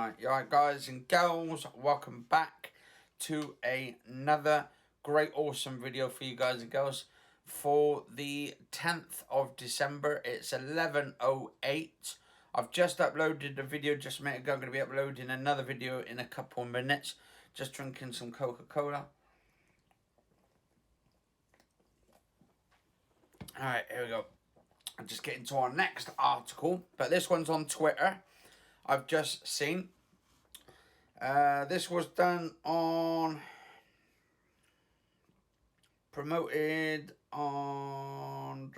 Alright guys and girls, welcome back to another great awesome video for you guys and girls for the 10th of December. It's 11:08. I've just uploaded a video just a minute ago. I'm going to be uploading another video in a couple of minutes. Just drinking some Coca-Cola. Alright, here we go. I'm just getting to our next article, but this one's on Twitter. I've just seen. This was done on, promoted on,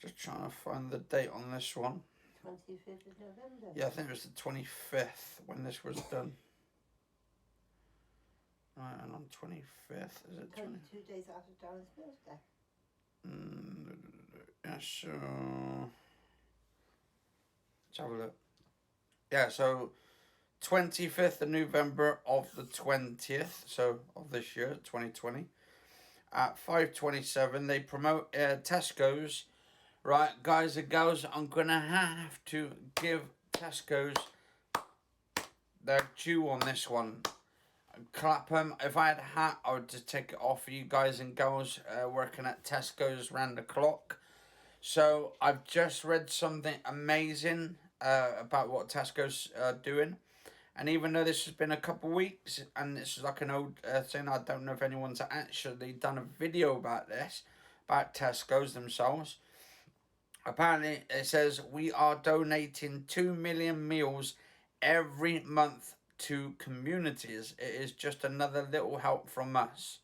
just trying to find the date on this one. 25th of November. Yeah, I think it was the 25th when this was done. Right, and on 25th, is it? 2 days after Darren's birthday. Yeah, so let's have a look. Yeah, so 25th of November of the 20th, so of this year, 2020, at 5:27, they promote Tesco's. Right, guys and girls, I'm going to have to give Tesco's their due on this one. Clap them. If I had a hat, I would just take it off for you guys and girls working at Tesco's round the clock. So I've just read something amazing about what Tesco's doing, and even though this has been a couple of weeks and this is like an old thing, I don't know if anyone's actually done a video about this, about Tesco's themselves. Apparently it says we are donating 2 million meals every month to communities. It is just another little help from us.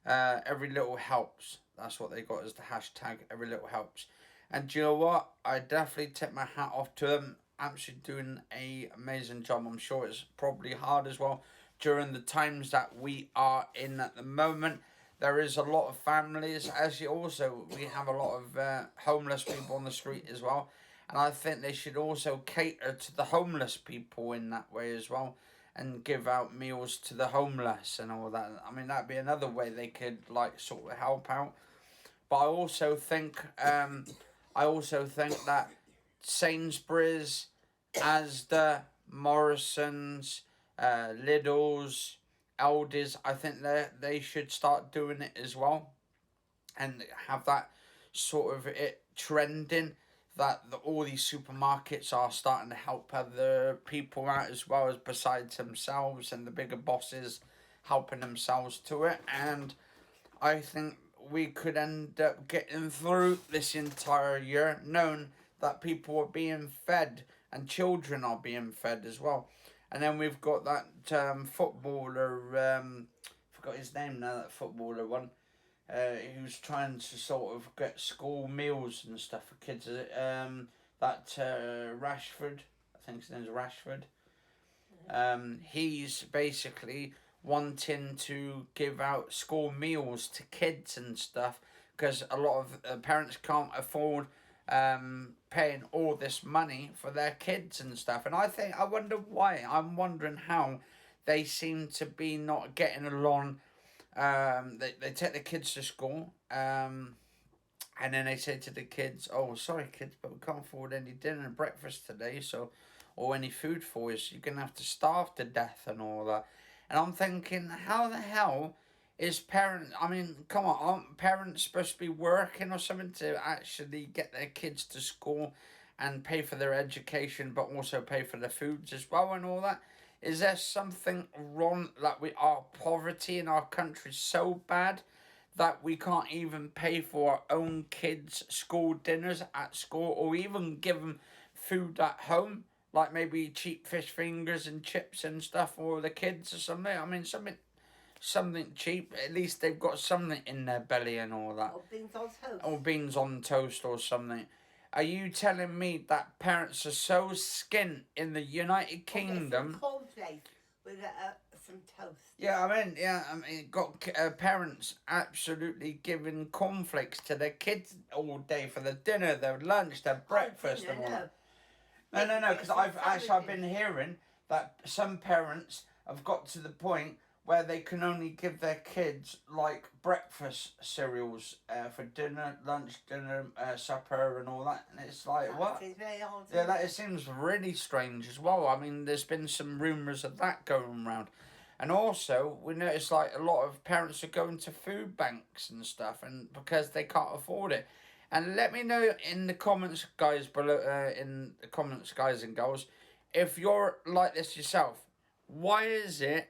Every little helps. That's what they got as the hashtag, every little helps. And do you know what? I definitely tip my hat off to them. Actually doing an amazing job. I'm sure it's probably hard as well during the times that we are in at the moment. There is a lot of families. Actually, also, we have a lot of homeless people on the street as well. And I think they should also cater to the homeless people in that way as well, and give out meals to the homeless and all that. I mean, that'd be another way they could like sort of help out. But I also think that Sainsbury's, Asda, Morrison's, Lidl's, Aldi's, I think they should start doing it as well, and have that sort of it trending. That all these supermarkets are starting to help other people out as well, as besides themselves, and the bigger bosses helping themselves to it. And I think we could end up getting through this entire year knowing that people are being fed and children are being fed as well. And then we've got that footballer, forgot his name now, that footballer one. Who's trying to sort of get school meals and stuff for kids. Rashford, I think his name's Rashford. He's basically wanting to give out school meals to kids and stuff, because a lot of parents can't afford paying all this money for their kids and stuff. And I wonder why. I'm wondering how they seem to be not getting along. They take the kids to school, and then they say to the kids, "Oh, sorry kids, but we can't afford any dinner and breakfast today, or any food for you, so you're going to have to starve to death," and all that. And I'm thinking, how the hell is parents, I mean, come on, aren't parents supposed to be working or something to actually get their kids to school and pay for their education, but also pay for their foods as well and all that? Is there something wrong, that our poverty in our country is so bad that we can't even pay for our own kids' school dinners at school, or even give them food at home, like maybe cheap fish fingers and chips and stuff for the kids or something? I mean, something cheap. At least they've got something in their belly and all that. Or beans on toast. Or beans on toast or something. Are you telling me that parents are so skint in the United Kingdom? Some cornflakes with some toast. Yeah, I mean, got parents absolutely giving cornflakes to their kids all day for their dinner, their lunch, their breakfast, and all that. No, because I've been hearing that some parents have got to the point where they can only give their kids like breakfast cereals for dinner, lunch, dinner, supper, and all that. And it's like, That what? seems very odd. Yeah, it seems really strange as well. I mean, there's been some rumours of that going around. And also, we notice like a lot of parents are going to food banks and stuff, and because they can't afford it. And let me know in the comments, guys, below, in the comments, guys and girls, if you're like this yourself. Why is it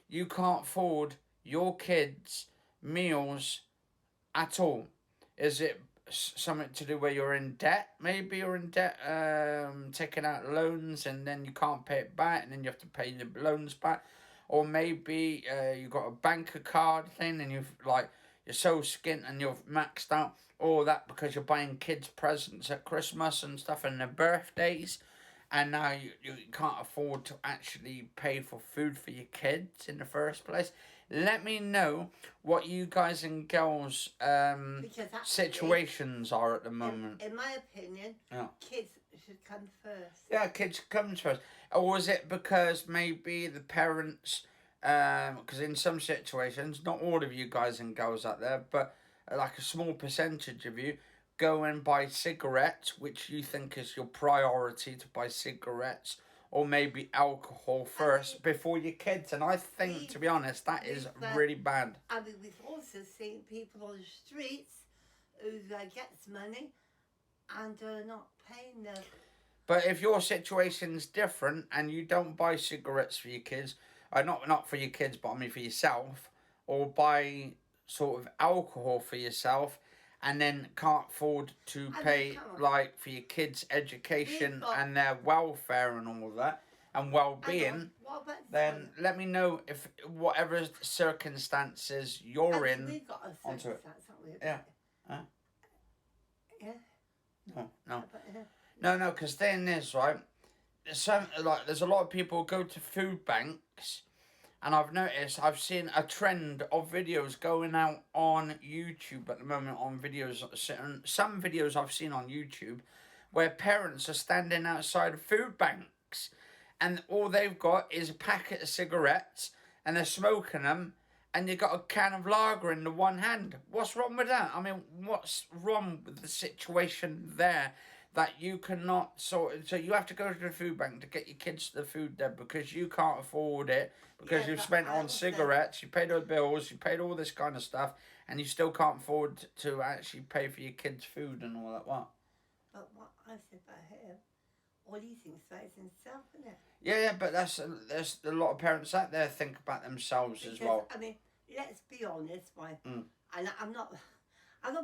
you can't afford your kids' meals at all? Is it something to do where you're in debt? Maybe you're in debt, taking out loans, and then you can't pay it back, and then you have to pay the loans back. Or maybe you've got a banker card thing, and you're so skint and you've maxed out all that because you're buying kids presents at Christmas and stuff and their birthdays, and now you can't afford to actually pay for food for your kids in the first place. Let me know what you guys and girls Because actually, situations are at the moment. in my opinion, Yeah. kids should come first. Yeah, kids comes first. Or is it because maybe the parents, because in some situations, not all of you guys and girls out there, but like a small percentage of you, go and buy cigarettes, which you think is your priority to buy cigarettes, or maybe alcohol first before your kids. And I think, to be honest, that is really bad. I mean, we've also seen people on the streets who gets money and are not paying them. But if your situation's different and you don't buy cigarettes for your kids, not for your kids, but I mean for yourself, or buy sort of alcohol for yourself, and then can't afford to pay like for your kids' education and their welfare and all that and well-being, then let me know if whatever circumstances you're in. We've got a onto it. Haven't we? Yeah. Huh? Yeah. No, because then there's right. There's a lot of people who go to food banks, and I've seen a trend of videos going out on YouTube at the moment on videos. Some videos I've seen on YouTube where parents are standing outside of food banks, and all they've got is a packet of cigarettes, and they're smoking them, and you got a can of lager in the one hand. What's wrong with that? I mean, what's wrong with the situation there? That you cannot so you have to go to the food bank to get your kids the food there because you can't afford it because you've spent on cigarettes, you paid all the bills, you paid all this kind of stuff, and you still can't afford to actually pay for your kids' food and all that. What? But what I said about him, all he thinks about is himself, isn't it? Yeah, but there's a lot of parents out there think about themselves as well. I mean, let's be honest, and I'm not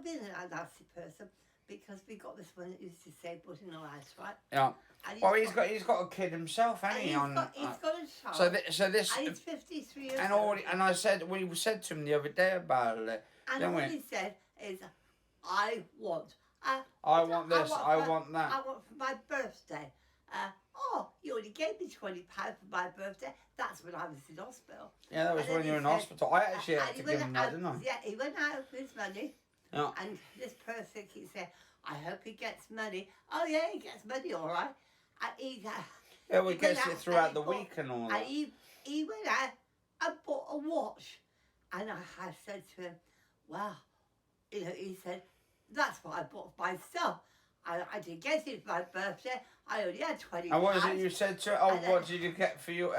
being a nasty person. Because we got this one that used to say put in our house, right? Yeah. Well, he's got a kid himself, hasn't he? He's got a child. So this. And he's 53 years and old. And we said to him the other day about it. And all he said is, I want this. I want that. I want for my birthday. You only gave me £20 for my birthday. That's when I was in hospital. Yeah, that was when you were in hospital. I actually had to give him that, didn't I? Yeah, he went out with his money. Yeah. And this person keeps saying, I hope he gets money. Oh, yeah, he gets money, all right. And he gets it throughout the week and all that. And he went out and bought a watch. And I said to him, well, he said, that's what I bought for myself. I didn't get it for my birthday. I only had 20 And what is it you said to him? What did you get for your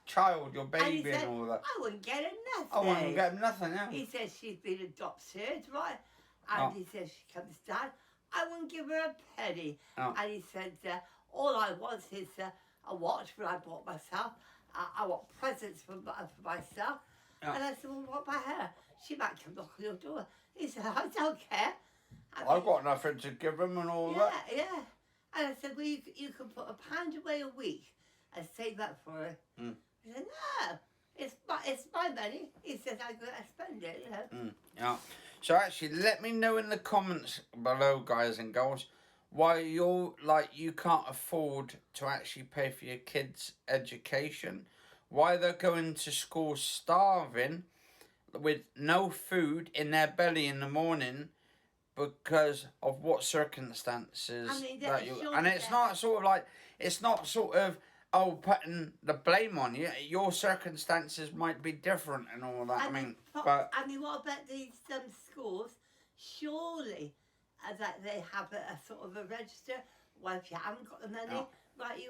child, your baby and all that? I wouldn't get him nothing. I wouldn't get him nothing, yeah. He says she's been adopted, right? And he says she comes down. I wouldn't give her a penny. And he said, all I want is a watch for I bought myself. I want presents for myself. And I said, well, what about her? She might come knock on your door. He said, I don't care. I've got nothing to give him and all that. Yeah. And I said, well, you can put £1 away a week and save that for her. He said, no, it's my money. He said, I'm going to spend it, Yeah. So actually, let me know in the comments below, guys and girls, why you can't afford to actually pay for your kids' education, why they're going to school starving with no food in their belly in the morning because of what circumstances and it's not sort of putting the blame on you. Your circumstances might be different and all that. I mean, what about these schools? Surely, that they have a sort of a register. Well, if you haven't got the money, right,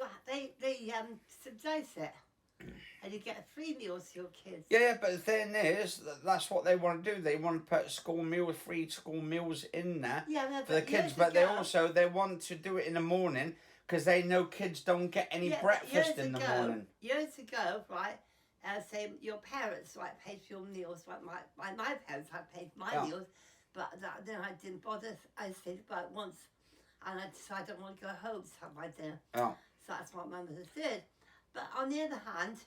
they subsidize it, and you get free meals to your kids. Yeah, but the thing is, that's what they want to do. They want to put free school meals in there for the kids. But they want to do it in the morning because they know kids don't get any breakfast in the morning. Years ago, right, say your parents, right, paid for your meals. Right, my parents had paid for my meals, but then I didn't bother. I stayed about once, and I decided I want to go home to have my dinner. Oh. So that's what my mother did. But on the other hand,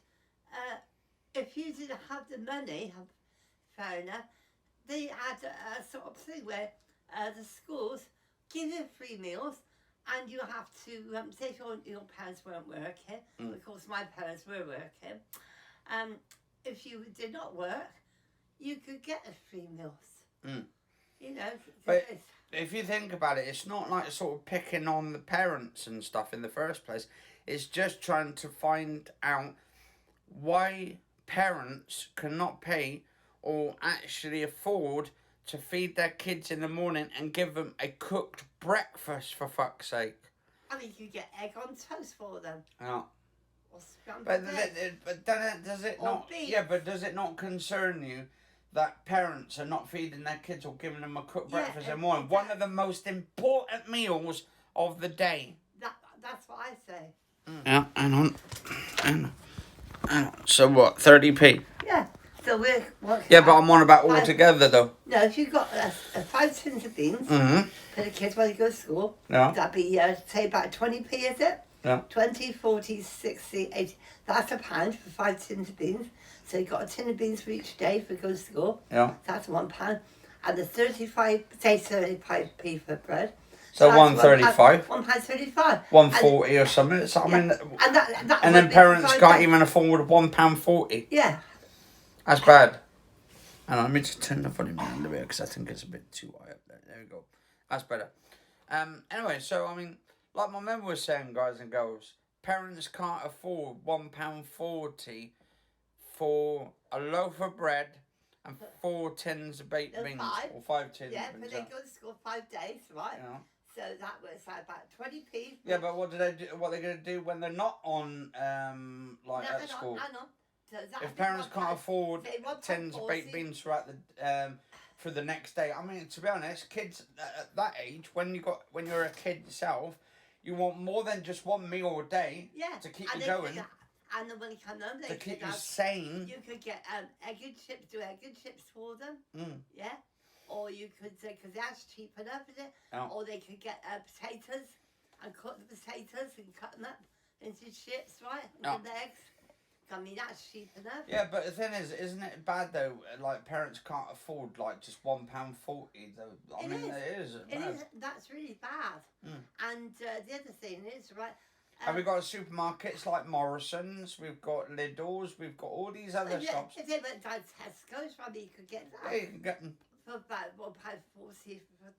if you didn't have the money, fair enough, they had a sort of thing where the schools give you free meals, and you have to, say if your parents weren't working, of course my parents were working, if you did not work, you could get the free meals. You know. But if you think about it, it's not like sort of picking on the parents and stuff in the first place. It's just trying to find out why parents cannot pay or actually afford to feed their kids in the morning and give them a cooked breakfast, for fuck's sake. I mean, you get egg on toast for them. Yeah. Or scrambled eggs. But does it not? Beef. Yeah, but does it not concern you that parents are not feeding their kids or giving them a cooked breakfast in the morning? One of the most important meals of the day. That's what I say. Yeah, hang on. So what, 30p? Yeah. So we're... Yeah, but I'm on about all together, though. No, if you've got 5 tins of beans for the kids while you go to school, that'd be, say, about 20p, is it? Yeah. 20, 40, 60, 80. That's £1 for 5 tins of beans. So you've got a tin of beans for each day for going to school. Yeah. That's £1. And the 35p for bread. So £1.35. £1.35. £1.40 or something. So, I mean, and then parents can't even afford £1.40. Yeah. That's bad. Hang on, let me just turn the volume down a little bit because I think it's a bit too high up there. There we go. That's better. Anyway, so I mean, like my mum was saying, guys and girls, parents can't afford £1.40 for a loaf of bread and 4 tins of baked beans. Or 5 tins. Yeah, but they go to school 5 days, right? Yeah. So that was about 20p. Yeah, but what do they do? What are they going to do when they're not on at school? I know. So if parents can't afford tins of baked beans throughout the for the next day, I mean, to be honest, kids at that age, when you're a kid yourself, you want more than just one meal a day to keep you going. And then when you come home, to keep you sane. You could get egg and chips. Do egg and chips for them. Yeah. Or you could, because that's cheap enough, isn't it? Oh. Or they could get potatoes and cut the potatoes and cut them up into chips, right? And the eggs. I mean, that's cheap enough. Yeah, but the thing is, isn't it bad though? Like parents can't afford like just £1.40 though. I mean, it is. That's really bad. And the other thing is, right. And we've got supermarkets like Morrison's, we've got Lidl's, we've got all these other shops. If they went down to Tesco's, probably you could get that. Yeah, you can get them. For about £1.40 for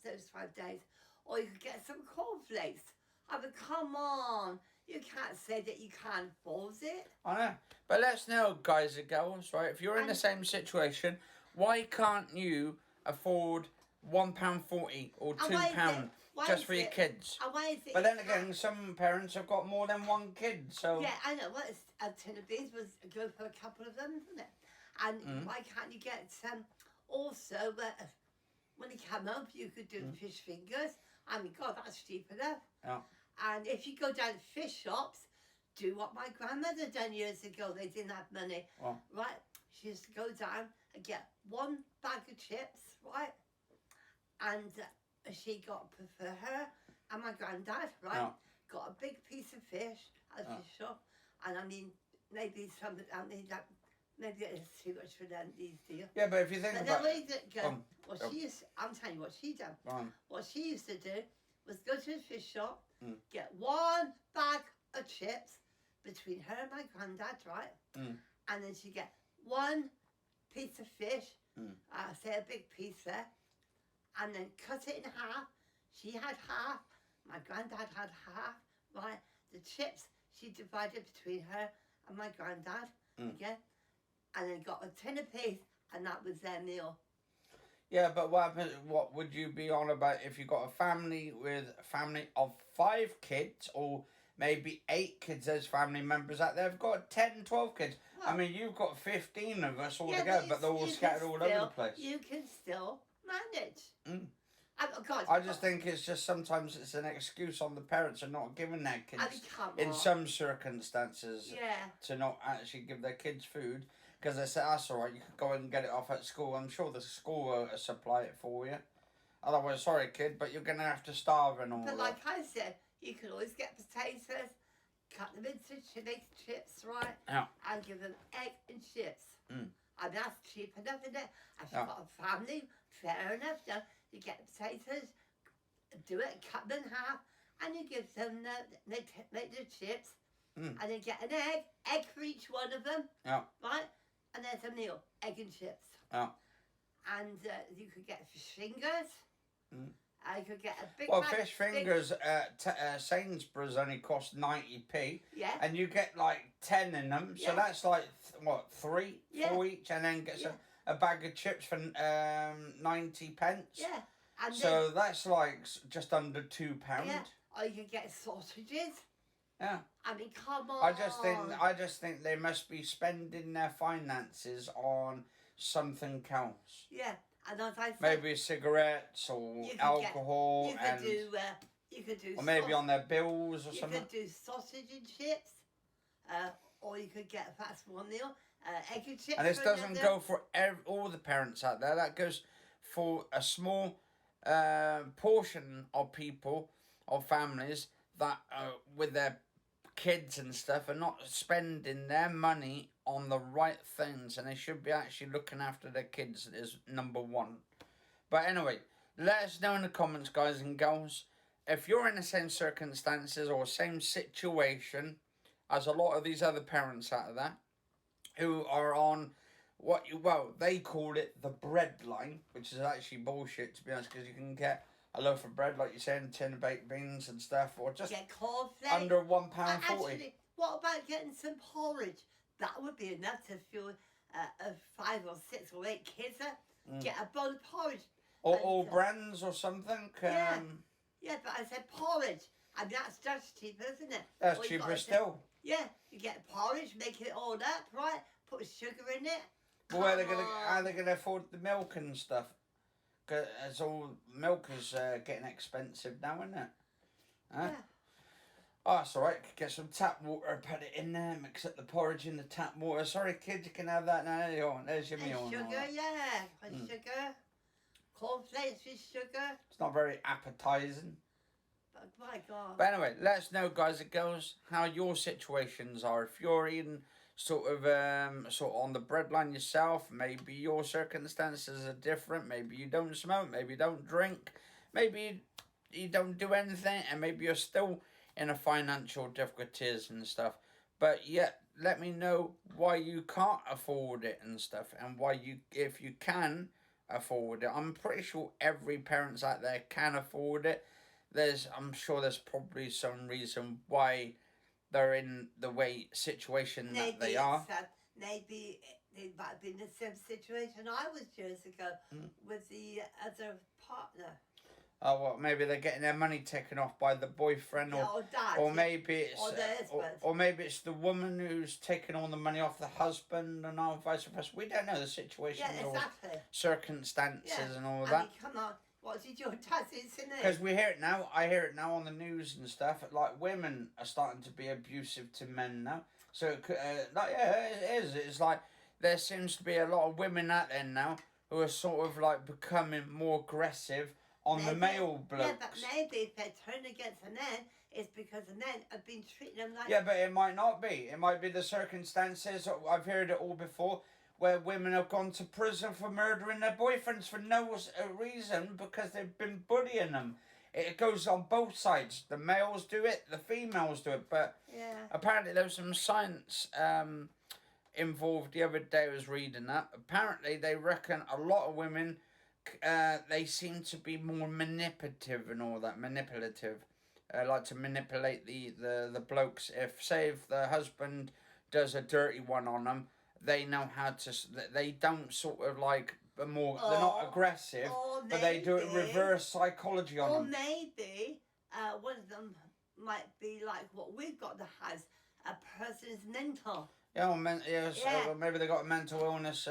those 5 days. Or you could get some cornflakes. I mean, come on. You can't say that you can't afford it. I know. But let's know, guys and girls, right? If you're in the same situation, why can't you afford £1.40 or £2 just for your kids? But then again, some parents have got more than one kid, so... Yeah, I know. Well, a tin of beans was good for a couple of them, isn't it? And why can't you get... also, when you come up, you could do the fish fingers. I mean, God, that's cheap enough. Yeah. And if you go down to fish shops, do what my grandmother done years ago. They didn't have money, right? She used to go down and get 1 bag of chips, right? And she got, for her and my granddad, right? Got a big piece of fish at the fish shop. And I mean, maybe maybe it's too much for them these days. Yeah, but if you think about it... I'm telling you what she done. What she used to do was go to the fish shop, get 1 bag of chips between her and my granddad, right? And then she'd get 1 piece of fish, say a big piece there, and then cut it in half. She had half, my granddad had half, right? The chips, she divided between her and my granddad, okay? And they got a tin apiece, and that was their meal. Yeah, but what would you be on about if you got a family of 5 kids, or maybe 8 kids as family members out there? They've got 10, 12 kids. Well, I mean, you've got 15 of us all together, but they're all scattered all over the place. You can still manage. I just think it's just sometimes it's an excuse on the parents of not giving their kids, in some circumstances, to not actually give their kids food. Because they say, that's all right, you could go and get it off at school. I'm sure the school will supply it for you. Otherwise, sorry, kid, but you're going to have to starve and all that. But like I said, you can always get potatoes, cut them into chips, right? Yeah. And give them egg and chips. And that's cheap enough, isn't it? If you've got a family, fair enough. You get the potatoes, do it, cut them in half, and you give them, make the chips, and then get an egg for each one of them, right? And there's a meal, egg and chips. And you could get fish fingers. You could get a big fish fingers at Sainsbury's only cost 90p. Yeah. And you get like 10 in them, so that's like, 3, 4 each, and then gets a bag of chips for 90 pence. Yeah. And so that's like just under £2. Yeah. Or you could get sausages. Yeah. I mean, come on. I just think they must be spending their finances on something else. Yeah. And as I said, maybe cigarettes or alcohol, you could do or maybe on their bills or something. You could do sausage and chips, or you could get a fast one meal, egg and chips. And this doesn't go for all the parents out there. That goes for a small portion of people, of families that with their kids and stuff are not spending their money on the right things, and they should be actually looking after their kids is number one. But anyway, let us know in the comments, guys and girls, if you're in the same circumstances or same situation as a lot of these other parents out of there who are on they call it the Breadline, which is actually bullshit, to be honest, because you can get a loaf of bread, like you're saying, a tin of baked beans and stuff, or just under £1.40. Actually, what about getting some porridge? That would be enough to fuel 5 or 6 or 8 kids. Get a bowl of porridge. Or all brands or something. Yeah, but I said porridge. I mean, that's just cheaper, isn't it? That's cheaper still. Yeah, you get porridge, make it all up, right? Put sugar in it. Well, how are they gonna afford the milk and stuff? Because milk is getting expensive now, isn't it? Huh? Yeah. Oh, that's all right. Get some tap water, put it in there, mix up the porridge in the tap water. Sorry, kids, you can have that now. There's your meal. And sugar, and sugar. Cornflakes with sugar. It's not very appetising. But my God. But anyway, let us know, guys and girls, how your situations are. If you're in sort of on the Breadline yourself, maybe your circumstances are different. Maybe you don't smoke, maybe you don't drink, maybe you don't do anything, and maybe you're still in a financial difficulties and stuff. But yet, let me know why you can't afford it and stuff, and why if you can afford it. I'm pretty sure every parent out there can afford it. I'm sure there's probably some reason why they're in the situation that they are. Maybe they might have been in the same situation I was years ago with the other partner. Oh, well, maybe they're getting their money taken off by the boyfriend, or dad, or maybe it's or maybe it's the woman who's taking all the money off the husband, and all vice versa. We don't know the situation or circumstances and all that. I mean, come on. What did your dad say? Because we hear it now. I hear it now on the news and stuff. Like, women are starting to be abusive to men now. So, it is. It's like there seems to be a lot of women out there now who are sort of like becoming more aggressive on the male blokes. Yeah, but maybe if they turn against the men, it's because the men have been treating them like... Yeah, but it might not be. It might be the circumstances. I've heard it all before, where women have gone to prison for murdering their boyfriends for no reason because they've been bullying them. It goes on both sides. The males do it, the females do it. But apparently there was some science involved the other day. I was reading that. Apparently they reckon a lot of women, they seem to be more manipulative and all that. Manipulative. like to manipulate the blokes. If, say, if the husband does a dirty one on them, they know how to. They don't sort of like more. They're not aggressive, but they do it reverse psychology on them. Or maybe one of them might be like what we've got the house. A person is mental. Yeah, or maybe they got a mental illness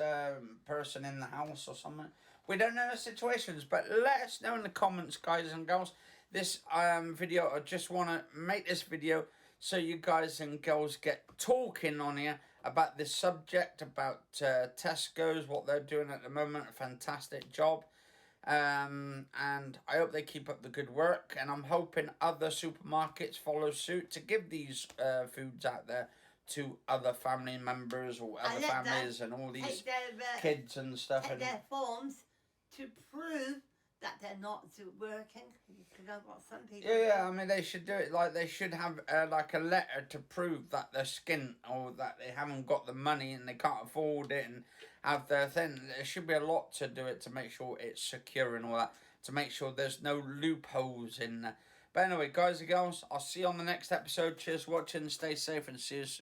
person in the house or something. We don't know the situations, but let us know in the comments, guys and girls. This video, I just want to make this video so you guys and girls get talking on here about this subject, about Tesco's, what they're doing at the moment. A fantastic job. And I hope they keep up the good work, and I'm hoping other supermarkets follow suit to give these foods out there to other family members or other families and all these kids and stuff. Take their forms to prove that they're not working. Because I've got some people. Yeah, I mean, they should do it like they should have like a letter to prove that they're skint or that they haven't got the money and they can't afford it and have their thing. There should be a lot to do it to make sure it's secure and all that, to make sure there's no loopholes in there. But anyway, guys and girls, I'll see you on the next episode. Cheers for watching, stay safe, and see you soon.